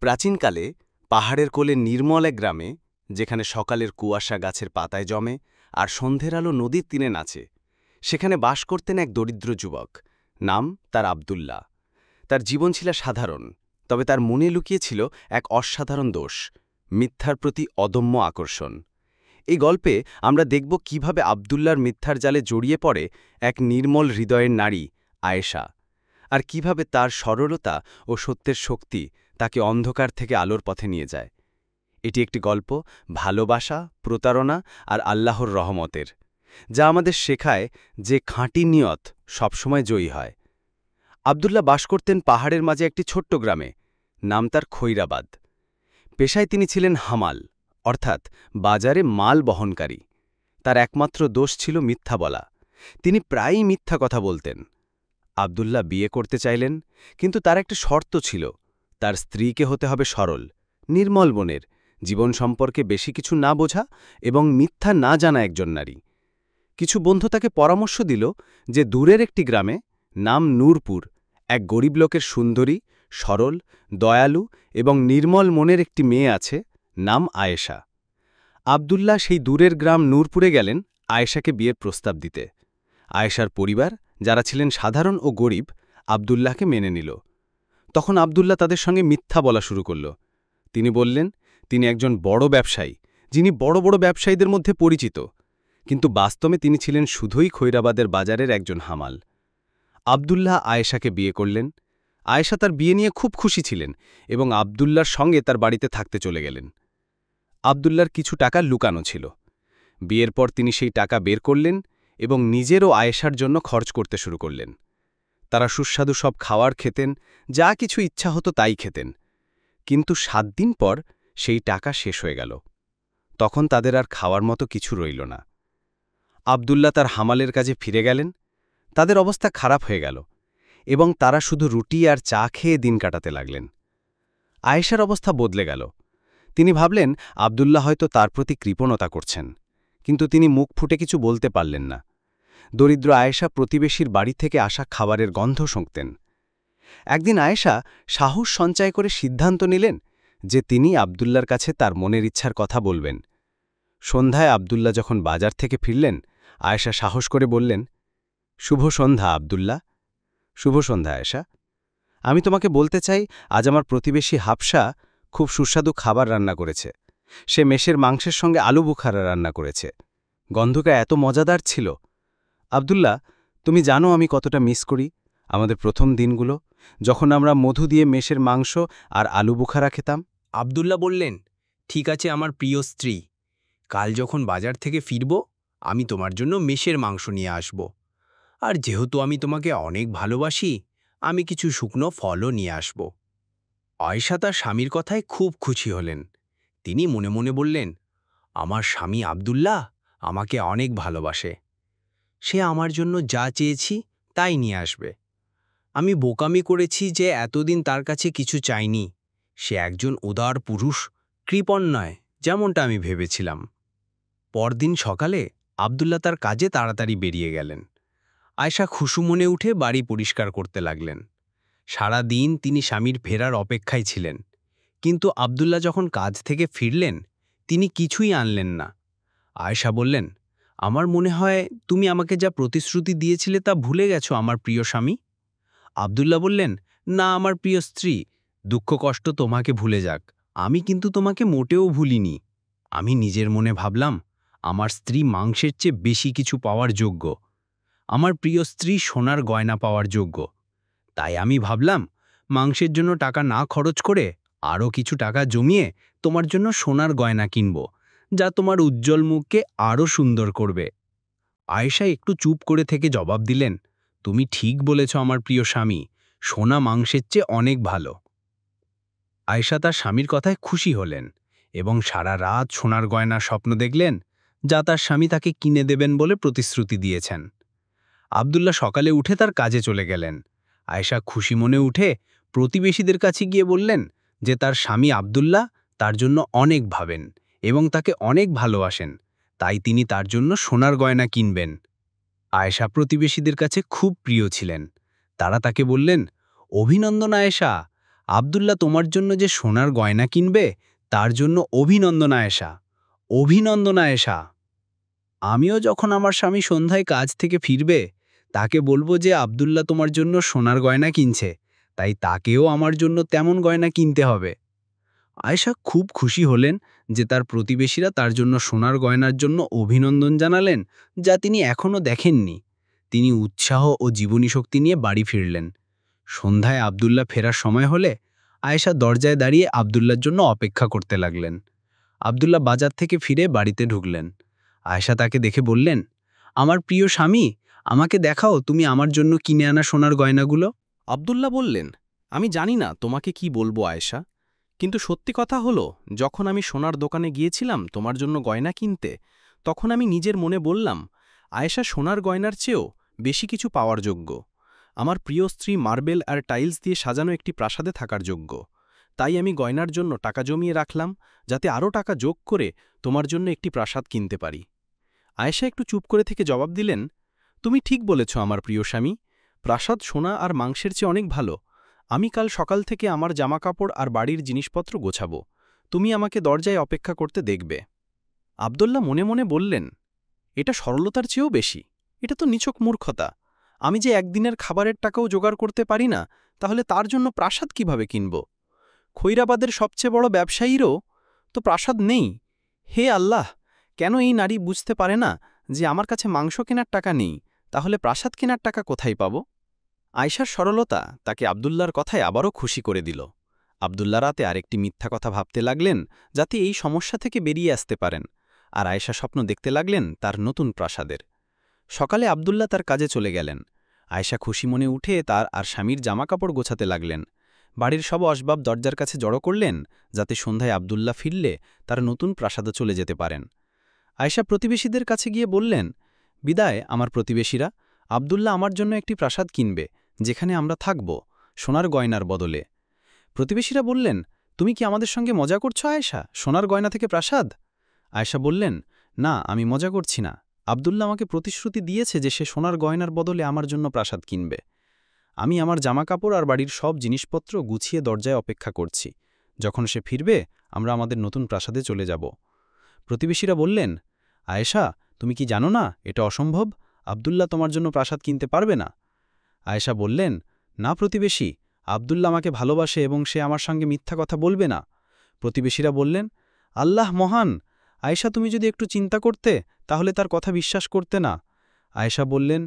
প্রাচীনকালে পাহাড়ের কোলে নির্মল এক গ্রামে, যেখানে সকালের কুয়াশা গাছের পাতায় জমে আর সন্ধ্যের আলো নদীর তীরে নাচে, সেখানে বাস করতেন এক দরিদ্র যুবক। নাম তার আব্দুল্লাহ। তার জীবন ছিল সাধারণ, তবে তার মনে লুকিয়েছিল এক অসাধারণ দোষ, মিথ্যার প্রতি অদম্য আকর্ষণ। এই গল্পে আমরা দেখব কিভাবে আব্দুল্লাহর মিথ্যার জালে জড়িয়ে পড়ে এক নির্মল হৃদয়ের নারী আয়েশা, আর কিভাবে তার সরলতা ও সত্যের শক্তি তাকে অন্ধকার থেকে আলোর পথে নিয়ে যায়। এটি একটি গল্প ভালোবাসা, প্রতারণা আর আল্লাহর রহমতের, যা আমাদের শেখায় যে খাঁটি নিয়ত সবসময় জয়ী হয়। আব্দুল্লাহ বাস করতেন পাহাড়ের মাঝে একটি ছোট্ট গ্রামে, নাম তার খৈরাবাদ। পেশায় তিনি ছিলেন হামাল, অর্থাৎ বাজারে মাল বহনকারী। তার একমাত্র দোষ ছিল মিথ্যা বলা। তিনি প্রায়ই মিথ্যা কথা বলতেন। আব্দুল্লাহ বিয়ে করতে চাইলেন, কিন্তু তার একটা শর্ত ছিল, তার স্ত্রীকে হতে হবে সরল, নির্মল মনের, জীবন সম্পর্কে বেশি কিছু না বোঝা এবং মিথ্যা না জানা একজন নারী। কিছু বন্ধু তাকে পরামর্শ দিল যে দূরের একটি গ্রামে, নাম নূরপুর, এক গরিব লোকের সুন্দরী, সরল, দয়ালু এবং নির্মল মনের একটি মেয়ে আছে, নাম আয়েশা। আব্দুল্লাহ সেই দূরের গ্রাম নূরপুরে গেলেন আয়েশাকে বিয়ের প্রস্তাব দিতে। আয়েশার পরিবার, যারা ছিলেন সাধারণ ও গরিব, আব্দুল্লাহকে মেনে নিল। তখন আব্দুল্লাহ তাদের সঙ্গে মিথ্যা বলা শুরু করল। তিনি বললেন তিনি একজন বড় ব্যবসায়ী, যিনি বড় বড় ব্যবসায়ীদের মধ্যে পরিচিত, কিন্তু বাস্তবে তিনি ছিলেন শুধুই খৈরাবাদের বাজারের একজন হামাল। আব্দুল্লাহ আয়েশাকে বিয়ে করলেন। আয়েশা তার বিয়ে নিয়ে খুব খুশি ছিলেন এবং আব্দুল্লাহর সঙ্গে তার বাড়িতে থাকতে চলে গেলেন। আব্দুল্লাহর কিছু টাকা লুকানো ছিল। বিয়ের পর তিনি সেই টাকা বের করলেন এবং নিজের ও আয়েশার জন্য খরচ করতে শুরু করলেন। তারা সুস্বাদু সব খাওয়ার খেতেন, যা কিছু ইচ্ছা হতো তাই খেতেন। কিন্তু 7 দিন পর সেই টাকা শেষ হয়ে গেল। তখন তাদের আর খাওয়ার মতো কিছু রইল না। আব্দুল্লাহ তার হামালের কাজে ফিরে গেলেন। তাদের অবস্থা খারাপ হয়ে গেল এবং তারা শুধু রুটি আর চা খেয়ে দিন কাটাতে লাগলেন। আয়েশার অবস্থা বদলে গেল। তিনি ভাবলেন আব্দুল্লাহ হয়তো তার প্রতি কৃপণতা করছেন, কিন্তু তিনি মুখ ফুটে কিছু বলতে পারলেন না। দরিদ্র আয়েশা প্রতিবেশীর বাড়ি থেকে আসা খাবারের গন্ধ শুঁকতেন। একদিন আয়েশা সাহস সঞ্চয় করে সিদ্ধান্ত নিলেন যে তিনি আব্দুল্লাহর কাছে তার মনের ইচ্ছার কথা বলবেন। সন্ধ্যায় আব্দুল্লাহ যখন বাজার থেকে ফিরলেন, আয়েশা সাহস করে বললেন, শুভ সন্ধ্যা আব্দুল্লাহ। শুভ সন্ধ্যা আয়েশা। আমি তোমাকে বলতে চাই, আজ আমার প্রতিবেশী হাফসা খুব সুস্বাদু খাবার রান্না করেছে। সে মেষের মাংসের সঙ্গে আলু বুখারা রান্না করেছে। গন্ধটা এত মজাদার ছিল। আব্দুল্লাহ, তুমি জানো আমি কতটা মিস করি আমাদের প্রথম দিনগুলো, যখন আমরা মধু দিয়ে মেষের মাংস আর আলু বুখারা খেতাম। আব্দুল্লাহ বললেন, ঠিক আছে আমার প্রিয় স্ত্রী, কাল যখন বাজার থেকে ফিরব আমি তোমার জন্য মেষের মাংস নিয়ে আসব। আর যেহেতু আমি তোমাকে অনেক ভালোবাসি, আমি কিছু শুকনো ফলও নিয়ে আসব। আয়েশা তার স্বামীর কথায় খুব খুশি হলেন। তিনি মনে মনে বললেন, আমার স্বামী আব্দুল্লাহ আমাকে অনেক ভালোবাসে। সে আমার জন্য যা চেয়েছি তাই নিয়ে আসবে। আমি বোকামি করেছি যে এতদিন তার কাছে কিছু চাইনি। সে একজন উদার পুরুষ, কৃপণ নয় যেমনটা আমি ভেবেছিলাম। পরদিন সকালে আব্দুল্লাহ তার কাজে তাড়াতাড়ি বেরিয়ে গেলেন। আয়েশা খুশু মনে উঠে বাড়ি পরিষ্কার করতে লাগলেন। সারা দিন তিনি স্বামীর ফেরার অপেক্ষায় ছিলেন, কিন্তু আব্দুল্লাহ যখন কাজ থেকে ফিরলেন তিনি কিছুই আনলেন না। আয়েশা বললেন, আমার মনে হয় তুমি আমাকে যা প্রতিশ্রুতি দিয়েছিলে তা ভুলে গেছো আমার প্রিয় স্বামী। আব্দুল্লাহ বললেন, না আমার প্রিয় স্ত্রী, দুঃখ কষ্ট তোমাকে ভুলে যাক, আমি কিন্তু তোমাকে মোটেও ভুলিনি। আমি নিজের মনে ভাবলাম আমার স্ত্রী মাংসের চেয়ে বেশি কিছু পাওয়ার যোগ্য। আমার প্রিয় স্ত্রী সোনার গয়না পাওয়ার যোগ্য। তাই আমি ভাবলাম মাংসের জন্য টাকা না খরচ করে আরও কিছু টাকা জমিয়ে তোমার জন্য সোনার গয়না কিনব, যা তোমার উজ্জ্বল মুখকে আরও সুন্দর করবে। আয়েশা একটু চুপ করে থেকে জবাব দিলেন, তুমি ঠিক বলেছ আমার প্রিয় স্বামী, সোনা মাংসের চেয়ে অনেক ভালো। আয়েশা তার স্বামীর কথায় খুশি হলেন এবং সারা রাত সোনার গয়নার স্বপ্ন দেখলেন, যা তার স্বামী তাকে কিনে দেবেন বলে প্রতিশ্রুতি দিয়েছেন। আব্দুল্লাহ সকালে উঠে তার কাজে চলে গেলেন। আয়েশা খুশি মনে উঠে প্রতিবেশীদের কাছে গিয়ে বললেন যে তার স্বামী আব্দুল্লাহ তার জন্য অনেক ভাবেন এবং তাকে অনেক ভালোবাসেন, তাই তিনি তার জন্য সোনার গয়না কিনবেন। আয়েশা প্রতিবেশীদের কাছে খুব প্রিয় ছিলেন। তারা তাকে বললেন, অভিনন্দন আয়েশা, আব্দুল্লাহ তোমার জন্য যে সোনার গয়না কিনবে তার জন্য অভিনন্দন আয়েশা, অভিনন্দন আয়েশা। আমিও যখন আমার স্বামী সন্ধ্যায় কাজ থেকে ফিরবে তাকে বলবো যে আব্দুল্লাহ তোমার জন্য সোনার গয়না কিনছে, তাই তাকেও আমার জন্য তেমন গয়না কিনতে হবে। আয়েশা খুব খুশি হলেন যে তার প্রতিবেশীরা তার জন্য সোনার গয়নার জন্য অভিনন্দন জানালেন, যা তিনি এখনও দেখেননি। তিনি উৎসাহ ও জীবনী শক্তি নিয়ে বাড়ি ফিরলেন। সন্ধ্যায় আব্দুল্লাহ ফেরার সময় হলে আয়েশা দরজায় দাঁড়িয়ে আব্দুল্লাহর জন্য অপেক্ষা করতে লাগলেন। আব্দুল্লাহ বাজার থেকে ফিরে বাড়িতে ঢুকলেন। আয়েশা তাকে দেখে বললেন, আমার প্রিয় স্বামী, আমাকে দেখাও তুমি আমার জন্য কিনে আনা সোনার গয়নাগুলো। আব্দুল্লাহ বললেন, আমি জানি না তোমাকে কি বলবো আয়েশা, কিন্তু সত্যি কথা হলো যখন আমি সোনার দোকানে গিয়েছিলাম তোমার জন্য গয়না কিনতে, তখন আমি নিজের মনে বললাম, আয়েশা সোনার গয়নার চেয়েও বেশি কিছু পাওয়ার যোগ্য। আমার প্রিয় স্ত্রী মার্বেল আর টাইলস দিয়ে সাজানো একটি প্রাসাদে থাকার যোগ্য। তাই আমি গয়নার জন্য টাকা জমিয়ে রাখলাম, যাতে আরও টাকা যোগ করে তোমার জন্য একটি প্রাসাদ কিনতে পারি। আয়েশা একটু চুপ করে থেকে জবাব দিলেন, তুমি ঠিক বলেছ আমার প্রিয় স্বামী, প্রাসাদ সোনা আর মাংসের চেয়ে অনেক ভালো। আমি কাল সকাল থেকে আমার জামাকাপড় আর বাড়ির জিনিসপত্র গোছাবো। তুমি আমাকে দরজায় অপেক্ষা করতে দেখবে। আব্দুল্লাহ মনে মনে বললেন, এটা সরলতার চেয়েও বেশি, এটা তো নিছক মূর্খতা। আমি যে একদিনের খাবারের টাকাও জোগাড় করতে পারি না, তাহলে তার জন্য প্রাসাদ কিভাবে কিনব? খৈরাবাদের সবচেয়ে বড় ব্যবসায়ীরও তো প্রাসাদ নেই। হে আল্লাহ, কেন এই নারী বুঝতে পারে না যে আমার কাছে মাংস কেনার টাকা নেই, তাহলে প্রাসাদ কেনার টাকা কোথায় পাব? আয়েশার সরলতা তাকে আব্দুল্লাহর কথায় আবারও খুশি করে দিল। আব্দুল্লাহ রাতে আরেকটি মিথ্যা কথা ভাবতে লাগলেন, যাতে এই সমস্যা থেকে বেরিয়ে আসতে পারেন, আর আয়েশা স্বপ্ন দেখতে লাগলেন তার নতুন প্রাসাদের। সকালে আব্দুল্লাহ তার কাজে চলে গেলেন। আয়েশা খুশি মনে উঠে তার আর স্বামীর জামাকাপড় গোছাতে লাগলেন। বাড়ির সব আসবাব দরজার কাছে জড়ো করলেন, যাতে সন্ধ্যায় আব্দুল্লাহ ফিরলে তার নতুন প্রাসাদে চলে যেতে পারেন। আয়েশা প্রতিবেশীদের কাছে গিয়ে বললেন, বিদায় আমার প্রতিবেশীরা, আব্দুল্লাহ আমার জন্য একটি প্রাসাদ কিনবে, যেখানে আমরা থাকব, সোনার গয়নার বদলে। প্রতিবেশীরা বললেন, তুমি কি আমাদের সঙ্গে মজা করছো আয়েশা, সোনার গয়না থেকে প্রাসাদ? আয়েশা বললেন, না, আমি মজা করছি না। আব্দুল্লাহ আমাকে প্রতিশ্রুতি দিয়েছে যে সে সোনার গয়নার বদলে আমার জন্য প্রাসাদ কিনবে। আমি আমার জামাকাপড় আর বাড়ির সব জিনিসপত্র গুছিয়ে দরজায় অপেক্ষা করছি। যখন সে ফিরবে আমরা আমাদের নতুন প্রাসাদে চলে যাব। প্রতিবেশীরা বললেন, আয়েশা, তুমি কি জানো না এটা অসম্ভব? আব্দুল্লাহ তোমার জন্য প্রাসাদ কিনতে পারবে না। আয়েশা বললেন, না প্রতিবেশী, আব্দুল্লাহ আমাকে ভালোবাসে এবং সে আমার সঙ্গে মিথ্যা কথা বলবে না। প্রতিবেশীরা বললেন, আল্লাহ মহান, আয়েশা তুমি যদি একটু চিন্তা করতে তাহলে তার কথা বিশ্বাস করতে না। আয়েশা বললেন,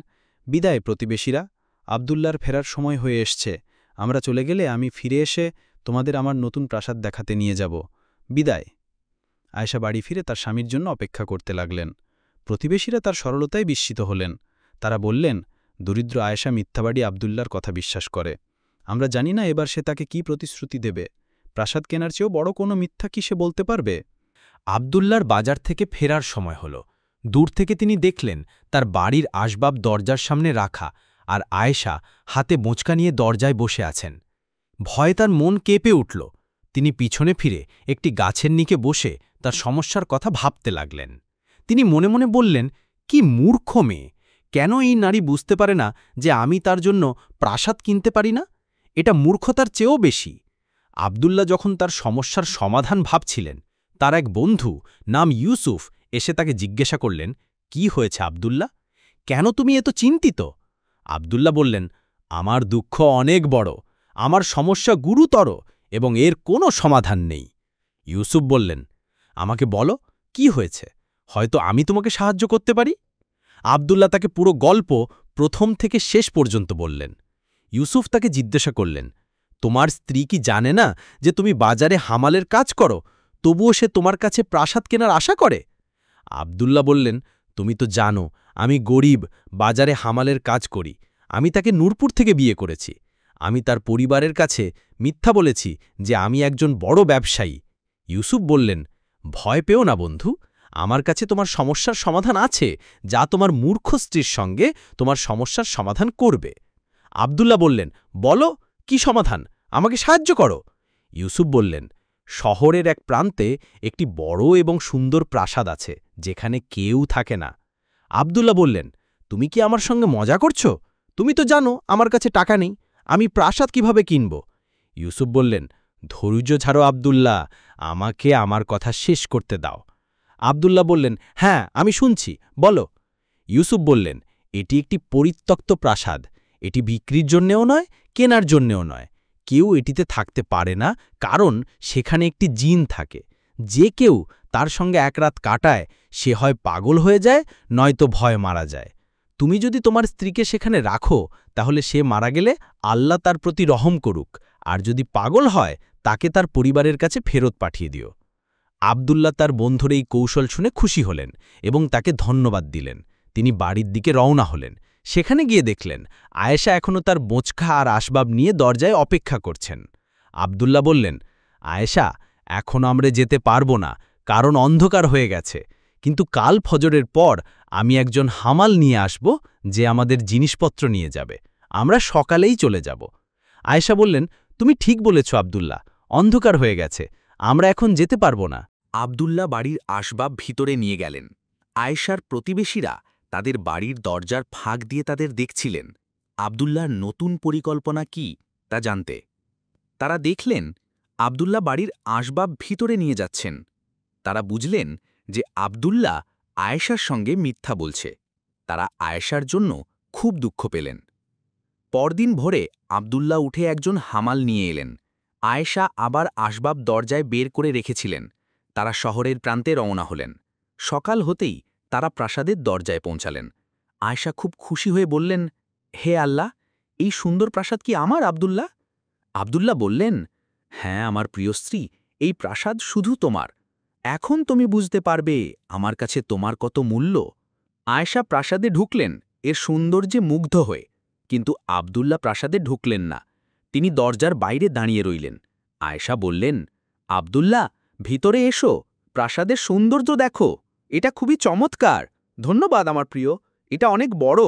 বিদায় প্রতিবেশীরা, আব্দুল্লাহর ফেরার সময় হয়ে এসছে। আমরা চলে গেলে আমি ফিরে এসে তোমাদের আমার নতুন প্রাসাদ দেখাতে নিয়ে যাব। বিদায়। আয়েশা বাড়ি ফিরে তার স্বামীর জন্য অপেক্ষা করতে লাগলেন। প্রতিবেশীরা তার সরলতায় বিস্মিত হলেন। তারা বললেন, দরিদ্র আয়েশা মিথ্যাবাড়ি আব্দুল্লাহর কথা বিশ্বাস করে। আমরা জানি না এবার সে তাকে কি প্রতিশ্রুতি দেবে। প্রাসাদ কেনার চেয়েও বড় কোনো মিথ্যা কি সে বলতে পারবে? আব্দুল্লাহর বাজার থেকে ফেরার সময় হল। দূর থেকে তিনি দেখলেন তার বাড়ির আসবাব দরজার সামনে রাখা, আর আয়েশা হাতে বোঁচকা নিয়ে দরজায় বসে আছেন। ভয়ে তার মন কেঁপে উঠল। তিনি পিছনে ফিরে একটি গাছের নিচে বসে তার সমস্যার কথা ভাবতে লাগলেন। তিনি মনে মনে বললেন, কি মূর্খ মেয়ে! কেন এই নারী বুঝতে পারে না যে আমি তার জন্য প্রাসাদ কিনতে পারি না? এটা মূর্খতার চেয়েও বেশি। আব্দুল্লাহ যখন তার সমস্যার সমাধান ভাবছিলেন, তার এক বন্ধু নাম ইউসুফ এসে তাকে জিজ্ঞাসা করলেন, কি হয়েছে আব্দুল্লাহ? কেন তুমি এত চিন্তিত? আব্দুল্লাহ বললেন, আমার দুঃখ অনেক বড়, আমার সমস্যা গুরুতর এবং এর কোনো সমাধান নেই। ইউসুফ বললেন, আমাকে বলো কি হয়েছে, হয়তো আমি তোমাকে সাহায্য করতে পারি। আব্দুল্লাহ তাকে পুরো গল্প প্রথম থেকে শেষ পর্যন্ত বললেন। ইউসুফ তাকে জিজ্ঞাসা করলেন, তোমার স্ত্রী কি জানে না যে তুমি বাজারে হামালের কাজ করো, তবুও সে তোমার কাছে প্রাসাদ কেনার আশা করে? আব্দুল্লাহ বললেন, তুমি তো জানো আমি গরিব, বাজারে হামালের কাজ করি। আমি তাকে নূরপুর থেকে বিয়ে করেছি। আমি তার পরিবারের কাছে মিথ্যা বলেছি যে আমি একজন বড় ব্যবসায়ী। ইউসুফ বললেন, ভয় পেও না বন্ধু, আমার কাছে তোমার সমস্যার সমাধান আছে, যা তোমার মূর্খ স্ত্রীর সঙ্গে তোমার সমস্যার সমাধান করবে। আব্দুল্লাহ বললেন, বলো কি সমাধান, আমাকে সাহায্য করো। ইউসুফ বললেন, শহরের এক প্রান্তে একটি বড় এবং সুন্দর প্রাসাদ আছে, যেখানে কেউ থাকে না। আব্দুল্লাহ বললেন, তুমি কি আমার সঙ্গে মজা করছো? তুমি তো জানো আমার কাছে টাকা নেই, আমি প্রাসাদ কিভাবে কিনব? ইউসুফ বললেন, ধৈর্য ছাড়ো আব্দুল্লাহ, আমাকে আমার কথা শেষ করতে দাও। আব্দুল্লাহ বললেন, হ্যাঁ, আমি শুনছি, বলো। ইউসুফ বললেন, এটি একটি পরিত্যক্ত প্রাসাদ, এটি বিক্রির জন্যেও নয়, কেনার জন্যেও নয়। কেউ এটিতে থাকতে পারে না, কারণ সেখানে একটি জিন থাকে। যে কেউ তার সঙ্গে এক রাত কাটায়, সে হয় পাগল হয়ে যায়, নয়তো ভয় মারা যায়। তুমি যদি তোমার স্ত্রীকে সেখানে রাখো, তাহলে সে মারা গেলে আল্লাহ তার প্রতি রহম করুক, আর যদি পাগল হয় তাকে তার পরিবারের কাছে ফেরত পাঠিয়ে দিও। আব্দুল্লাহ তার বন্ধুর এই কৌশল শুনে খুশি হলেন এবং তাকে ধন্যবাদ দিলেন। তিনি বাড়ির দিকে রওনা হলেন। সেখানে গিয়ে দেখলেন আয়েশা এখনও তার বোঁচকা আর আসবাব নিয়ে দরজায় অপেক্ষা করছেন। আব্দুল্লাহ বললেন, আয়েশা, এখন আমরা যেতে পারব না, কারণ অন্ধকার হয়ে গেছে, কিন্তু কাল ফজরের পর আমি একজন হামাল নিয়ে আসব, যে আমাদের জিনিসপত্র নিয়ে যাবে। আমরা সকালেই চলে যাব। আয়েশা বললেন, তুমি ঠিক বলেছ আব্দুল্লাহ, অন্ধকার হয়ে গেছে, আমরা এখন যেতে পারব না। আব্দুল্লাহ বাড়ির আসবাব ভিতরে নিয়ে গেলেন। আয়েশার প্রতিবেশীরা তাদের বাড়ির দরজার ফাঁক দিয়ে তাদের দেখছিলেন আব্দুল্লাহর নতুন পরিকল্পনা কি তা জানতে। তারা দেখলেন আব্দুল্লাহ বাড়ির আসবাব ভিতরে নিয়ে যাচ্ছেন। তারা বুঝলেন যে আব্দুল্লাহ আয়েশার সঙ্গে মিথ্যা বলছে। তারা আয়েশার জন্য খুব দুঃখ পেলেন। পরদিন ভোরে আব্দুল্লাহ উঠে একজন হামাল নিয়ে এলেন। আয়েশা আবার আসবাব দরজায় বের করে রেখেছিলেন। তারা শহরের প্রান্তে রওনা হলেন। সকাল হতেই তারা প্রাসাদের দরজায় পৌঁছালেন। আয়েশা খুব খুশি হয়ে বললেন, হে আল্লাহ, এই সুন্দর প্রাসাদ কি আমার আব্দুল্লাহ? আব্দুল্লাহ বললেন, হ্যাঁ আমার প্রিয় স্ত্রী, এই প্রাসাদ শুধু তোমার। এখন তুমি বুঝতে পারবে আমার কাছে তোমার কত মূল্য। আয়েশা প্রাসাদে ঢুকলেন এর সৌন্দর্যে মুগ্ধ হয়ে, কিন্তু আব্দুল্লাহ প্রাসাদে ঢুকলেন না। তিনি দরজার বাইরে দাঁড়িয়ে রইলেন। আয়েশা বললেন, আব্দুল্লাহ, ভিতরে এসো, প্রাসাদের সৌন্দর্য দেখো, এটা খুবই চমৎকার। ধন্যবাদ আমার প্রিয়, এটা অনেক বড়,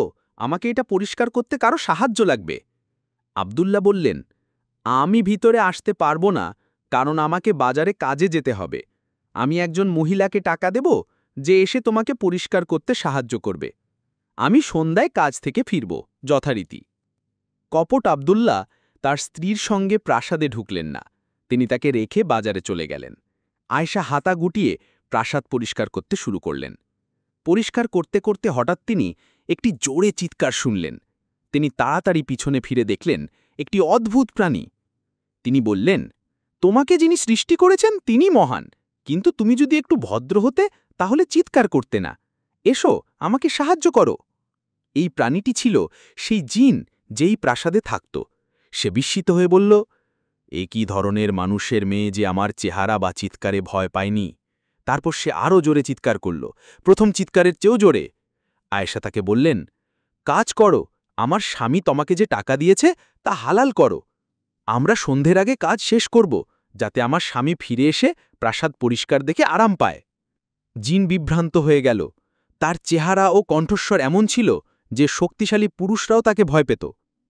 আমাকে এটা পরিষ্কার করতে কারো সাহায্য লাগবে। আব্দুল্লাহ বললেন, আমি ভিতরে আসতে পারবো না, কারণ আমাকে বাজারে কাজে যেতে হবে। আমি একজন মহিলাকে টাকা দেব, যে এসে তোমাকে পরিষ্কার করতে সাহায্য করবে। আমি সন্ধ্যায় কাজ থেকে ফিরব যথারীতি। কপট আব্দুল্লাহ তার স্ত্রীর সঙ্গে প্রাসাদে ঢুকলেন না। তিনি তাকে রেখে বাজারে চলে গেলেন। আয়েশা হাতা গুটিয়ে প্রাসাদ পরিষ্কার করতে শুরু করলেন। পরিষ্কার করতে করতে হঠাৎ তিনি একটি জোরে চিৎকার শুনলেন। তিনি তাড়াতাড়ি পিছনে ফিরে দেখলেন একটি অদ্ভুত প্রাণী। তিনি বললেন, তোমাকে যিনি সৃষ্টি করেছেন তিনি মহান, কিন্তু তুমি যদি একটু ভদ্র হতে তাহলে চিৎকার করতে না। এসো, আমাকে সাহায্য করো। এই প্রাণীটি ছিল সেই জিন যেই প্রাসাদে থাকত। সে বিস্মিত হয়ে বলল, এ কি ধরনের মানুষের মেয়ে যে আমার চেহারা বা চিৎকারে ভয় পায়নি? তারপর সে আরও জোরে চিৎকার করল, প্রথম চিৎকারের চেয়েও জোরে। আয়েশা তাকে বললেন, কাজ করো, আমার স্বামী তোমাকে যে টাকা দিয়েছে তা হালাল করো। আমরা সন্ধ্যের আগে কাজ শেষ করব, যাতে আমার স্বামী ফিরে এসে প্রাসাদ পরিষ্কার দেখে আরাম পায়। জিন বিভ্রান্ত হয়ে গেল। তার চেহারা ও কণ্ঠস্বর এমন ছিল যে শক্তিশালী পুরুষরাও তাকে ভয় পেত,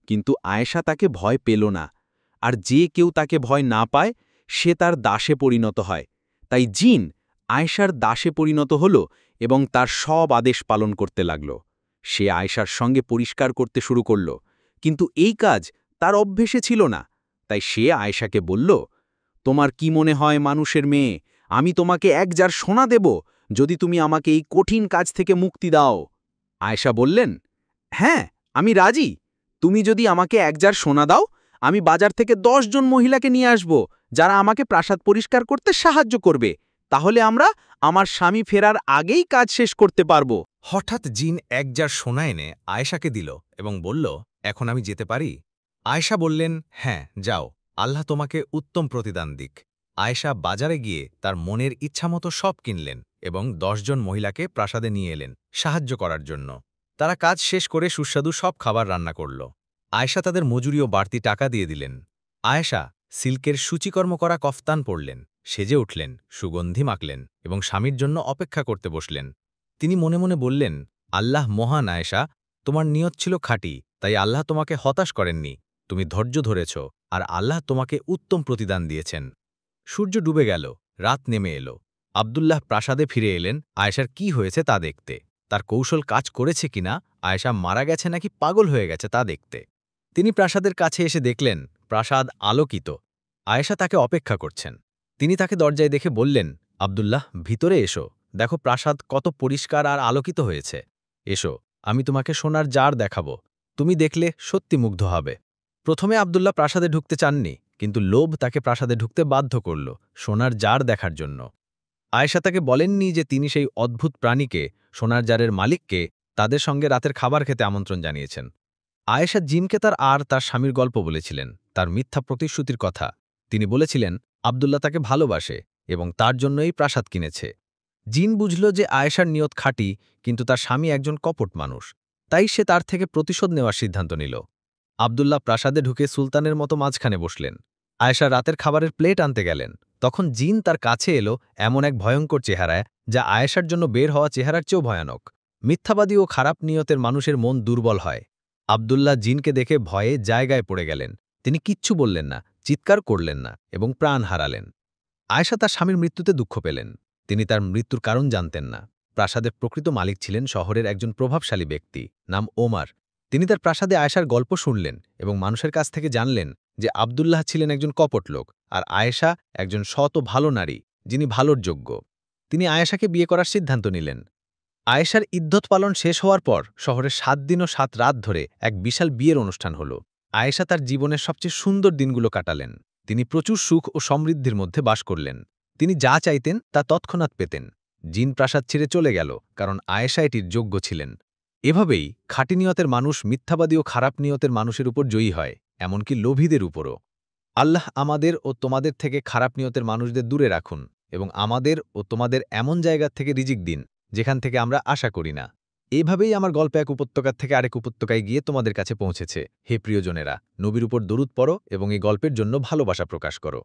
কিন্তু আয়েশা তাকে ভয় পেল না। আর যে কেউ তাকে ভয় না পায় সে তার দাসে পরিণত হয়। তাই জিন আয়েশার দাসে পরিণত হল এবং তার সব আদেশ পালন করতে লাগল। সে আয়েশার সঙ্গে পরিষ্কার করতে শুরু করল, কিন্তু এই কাজ তার অভ্যেসে ছিল না। তাই সে আয়েশাকে বলল, তোমার কি মনে হয় মানুষের মেয়ে, আমি তোমাকে 1 জার সোনা দেব যদি তুমি আমাকে এই কঠিন কাজ থেকে মুক্তি দাও। আয়েশা বললেন, হ্যাঁ, আমি রাজি। তুমি যদি আমাকে 1 জার সোনা দাও, আমি বাজার থেকে 10 জন মহিলাকে নিয়ে আসব, যারা আমাকে প্রাসাদ পরিষ্কার করতে সাহায্য করবে। তাহলে আমরা আমার স্বামী ফেরার আগেই কাজ শেষ করতে পারব। হঠাৎ জিন 1 জার সোনা এনে আয়েশাকে দিল এবং বলল, এখন আমি যেতে পারি? আয়েশা বললেন, হ্যাঁ, যাও, আল্লাহ তোমাকে উত্তম প্রতিদান দিক। আয়েশা বাজারে গিয়ে তার মনের ইচ্ছামতো সব কিনলেন এবং 10 জন মহিলাকে প্রাসাদে নিয়ে এলেন সাহায্য করার জন্য। তারা কাজ শেষ করে সুস্বাদু সব খাবার রান্না করল। আয়েশা তাদের মজুরি ও বাড়তি টাকা দিয়ে দিলেন। আয়েশা সিল্কের সূচিকর্ম করা কফতান পরলেন, সেজে উঠলেন, সুগন্ধি মাখলেন এবং স্বামীর জন্য অপেক্ষা করতে বসলেন। তিনি মনে মনে বললেন, আল্লাহ মহান আয়েশা, তোমার নিয়ত ছিল খাঁটি, তাই আল্লাহ তোমাকে হতাশ করেননি। তুমি ধৈর্য ধরেছ, আর আল্লাহ তোমাকে উত্তম প্রতিদান দিয়েছেন। সূর্য ডুবে গেল, রাত নেমে এলো। আব্দুল্লাহ প্রাসাদে ফিরে এলেন আয়েশার কি হয়েছে তা দেখতে, তার কৌশল কাজ করেছে কিনা, আয়েশা মারা গেছে নাকি পাগল হয়ে গেছে তা দেখতে। তিনি প্রাসাদের কাছে এসে দেখলেন প্রাসাদ আলোকিত। আয়েশা তাকে অপেক্ষা করছেন। তিনি তাকে দরজায় দেখে বললেন, আব্দুল্লাহ, ভিতরে এসো, দেখো প্রাসাদ কত পরিষ্কার আর আলোকিত হয়েছে। এসো, আমি তোমাকে সোনার জার দেখাবো, তুমি দেখলে সত্যি মুগ্ধ হবে। প্রথমে আব্দুল্লাহ প্রাসাদে ঢুকতে চাননি, কিন্তু লোভ তাকে প্রাসাদে ঢুকতে বাধ্য করল, সোনার জার দেখার জন্য। আয়েশা তাকে বলেননি যে তিনি সেই অদ্ভুত প্রাণীকে, সোনার জারের মালিককে, তাদের সঙ্গে রাতের খাবার খেতে আমন্ত্রণ জানিয়েছেন। আয়েশা জিনকে তার স্বামীর গল্প বলেছিলেন, তার মিথ্যা প্রতিশ্রুতির কথা। তিনি বলেছিলেন আব্দুল্লাহ তাকে ভালোবাসে এবং তার জন্যই প্রাসাদ কিনেছে। জিন বুঝল যে আয়েশার নিয়ত খাঁটি, কিন্তু তার স্বামী একজন কপট মানুষ, তাই সে তার থেকে প্রতিশোধ নেওয়ার সিদ্ধান্ত নিল। আব্দুল্লাহ প্রাসাদে ঢুকে সুলতানের মতো মাঝখানে বসলেন। আয়েশা রাতের খাবারের প্লেট আনতে গেলেন, তখন জিন তার কাছে এলো এমন এক ভয়ঙ্কর চেহারায়, যা আয়েশার জন্য বের হওয়া চেহারার চেয়েও ভয়ানক। মিথ্যাবাদী ও খারাপ নিয়তের মানুষের মন দুর্বল হয়। আব্দুল্লাহ জিনকে দেখে ভয়ে জায়গায় পড়ে গেলেন। তিনি কিচ্ছু বললেন না, চিৎকার করলেন না এবং প্রাণ হারালেন। আয়েশা তার স্বামীর মৃত্যুতে দুঃখ পেলেন। তিনি তার মৃত্যুর কারণ জানতেন না। প্রাসাদের প্রকৃত মালিক ছিলেন শহরের একজন প্রভাবশালী ব্যক্তি, নাম ওমার। তিনি তার প্রাসাদে আয়েশার গল্প শুনলেন এবং মানুষের কাছ থেকে জানলেন যে আব্দুল্লাহ ছিলেন একজন কপট লোক, আর আয়েশা একজন সৎ ও ভালো নারী, যিনি ভালোর যোগ্য। তিনি আয়েশাকে বিয়ে করার সিদ্ধান্ত নিলেন। আয়েশার ইদ্যত পালন শেষ হওয়ার পর শহরে 7 দিন ও 7 রাত ধরে এক বিশাল বিয়ের অনুষ্ঠান হল। আয়েশা তার জীবনের সবচেয়ে সুন্দর দিনগুলো কাটালেন। তিনি প্রচুর সুখ ও সমৃদ্ধির মধ্যে বাস করলেন। তিনি যা চাইতেন তা তৎক্ষণাৎ পেতেন। জিন প্রাসাদ ছেড়ে চলে গেল, কারণ আয়েশা এটির যোগ্য ছিলেন। এভাবেই খাঁটি নিয়তের মানুষ মিথ্যাবাদী ও খারাপ নিয়তের মানুষের উপর জয়ী হয়, এমনকি লোভীদের উপরও। আল্লাহ আমাদের ও তোমাদের থেকে খারাপ নিয়তের মানুষদের দূরে রাখুন এবং আমাদের ও তোমাদের এমন জায়গা থেকে রিজিক দিন যেখান থেকে আমরা আশা করি না। এইভাবেই আমার গল্প এক উপত্যকার থেকে আরেক উপত্যকায় গিয়ে তোমাদের কাছে পৌঁছেছে। হে প্রিয়জনেরা, নবীর উপর দরুদ পড়ো এবং এই গল্পের জন্য ভালোবাসা প্রকাশ করো।